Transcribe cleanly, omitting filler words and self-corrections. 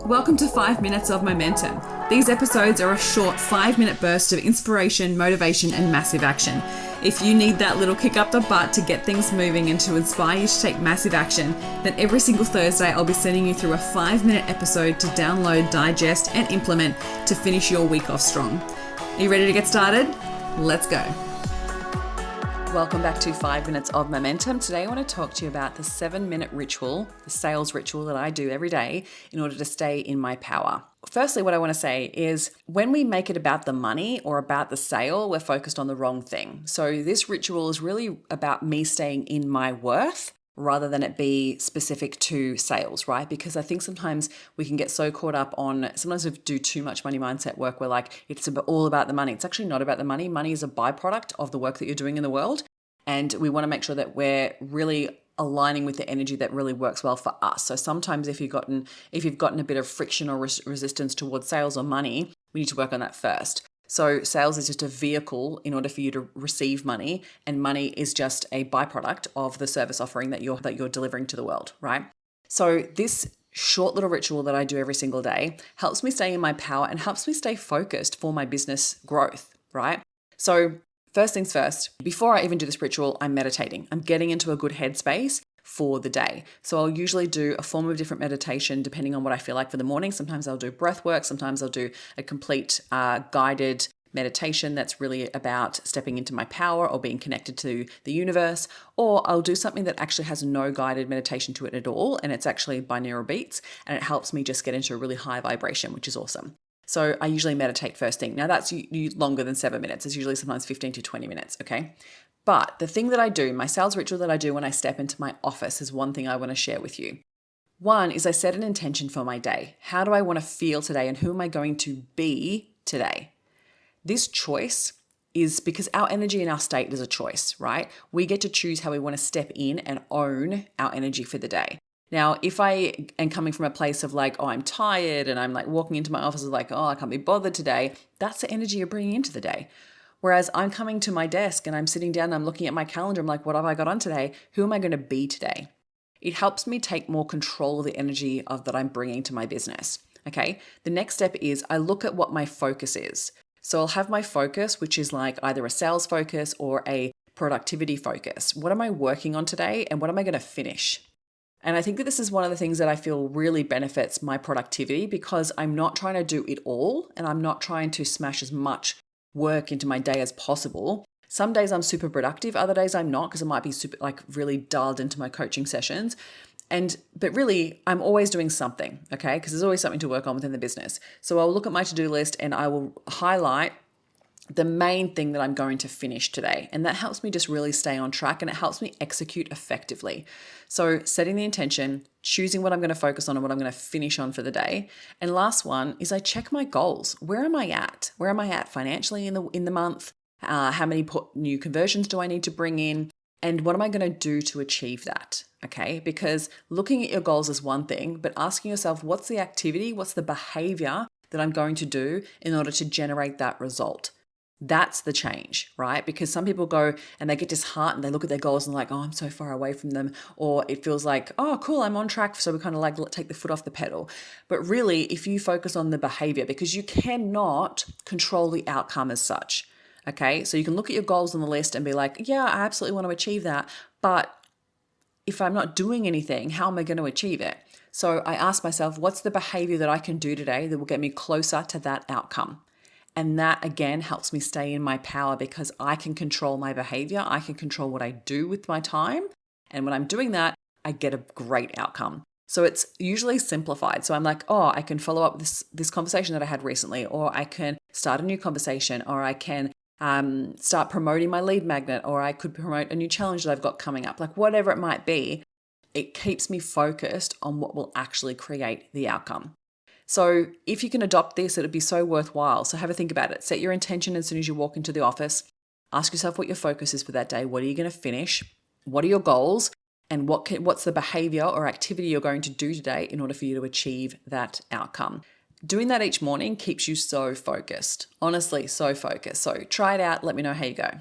Welcome to 5 Minutes of Momentum. These episodes are a short 5-minute burst of inspiration, motivation, and massive action. If you need that little kick up the butt to get things moving and to inspire you to take massive action, then every single Thursday I'll be sending you through a 5-minute episode to download, digest, and implement to finish your week off strong. Are you ready to get started? Let's go. Welcome back to 5 Minutes of Momentum. Today I want to talk to you about the 7-minute ritual, the sales ritual that I do every day in order to stay in my power. Firstly, what I want to say is when we make it about the money or about the sale, we're focused on the wrong thing. So this ritual is really about me staying in my worth rather than it be specific to sales, right? Because I think sometimes we can get so caught up on, sometimes we do too much money mindset work where like, it's all about the money. It's actually not about the money. Money is a byproduct of the work that you're doing in the world. And we want to make sure that we're really aligning with the energy that really works well for us. So sometimes if you've gotten a bit of friction or resistance towards sales or money, we need to work on that first. So sales is just a vehicle in order for you to receive money, and money is just a byproduct of the service offering that you're delivering to the world, right? So this short little ritual that I do every single day helps me stay in my power and helps me stay focused for my business growth, right? So first things first, before I even do this ritual, I'm meditating. I'm getting into a good headspace for the day. So I'll usually do a form of different meditation depending on what I feel like for the morning. Sometimes I'll do breath work. Sometimes I'll do a complete guided meditation that's really about stepping into my power or being connected to the universe. Or I'll do something that actually has no guided meditation to it at all. And it's actually binaural beats. And it helps me just get into a really high vibration, which is awesome. So I usually meditate first thing. Now that's longer than 7 minutes. It's usually sometimes 15 to 20 minutes, okay? But the thing that I do, my sales ritual that I do when I step into my office is one thing I want to share with you. One is I set an intention for my day. How do I want to feel today and who am I going to be today? This choice is because our energy and our state is a choice, right? We get to choose how we want to step in and own our energy for the day. Now, if I am coming from a place of like, oh, I'm tired and I'm like walking into my office is like, oh, I can't be bothered today, that's the energy you're bringing into the day. Whereas I'm coming to my desk and I'm sitting down and I'm looking at my calendar, I'm like, what have I got on today? Who am I going to be today? It helps me take more control of the energy that I'm bringing to my business, okay? The next step is I look at what my focus is. So I'll have my focus, which is like either a sales focus or a productivity focus. What am I working on today and what am I going to finish? And I think that this is one of the things that I feel really benefits my productivity because I'm not trying to do it all and I'm not trying to smash as much work into my day as possible. Some days I'm super productive, other days I'm not because I might be really dialed into my coaching sessions. But really, I'm always doing something, okay? Because there's always something to work on within the business. So I'll look at my to-do list and I will highlight the main thing that I'm going to finish today. And that helps me just really stay on track and it helps me execute effectively. So setting the intention, choosing what I'm going to focus on and what I'm going to finish on for the day. And last one is I check my goals. Where am I at? Where am I at financially in the month? How many new conversions do I need to bring in? And what am I going to do to achieve that? Okay, because looking at your goals is one thing, but asking yourself, what's the activity? What's the behavior that I'm going to do in order to generate that result? That's the change, right? Because some people go and they get disheartened. They look at their goals and like, oh, I'm so far away from them. Or it feels like, oh, cool, I'm on track. So we kind of like take the foot off the pedal. But really, if you focus on the behavior, because you cannot control the outcome as such. Okay, so you can look at your goals on the list and be like, yeah, I absolutely want to achieve that. But if I'm not doing anything, how am I going to achieve it? So I ask myself, what's the behavior that I can do today that will get me closer to that outcome? And that, again, helps me stay in my power because I can control my behavior. I can control what I do with my time. And when I'm doing that, I get a great outcome. So it's usually simplified. So I'm like, oh, I can follow up this conversation that I had recently, or I can start a new conversation, or I can start promoting my lead magnet, or I could promote a new challenge that I've got coming up. Like whatever it might be, it keeps me focused on what will actually create the outcome. So if you can adopt this, it'd be so worthwhile. So have a think about it. Set your intention as soon as you walk into the office. Ask yourself what your focus is for that day. What are you going to finish? What are your goals? And what's the behavior or activity you're going to do today in order for you to achieve that outcome? Doing that each morning keeps you so focused. Honestly, so focused. So try it out. Let me know how you go.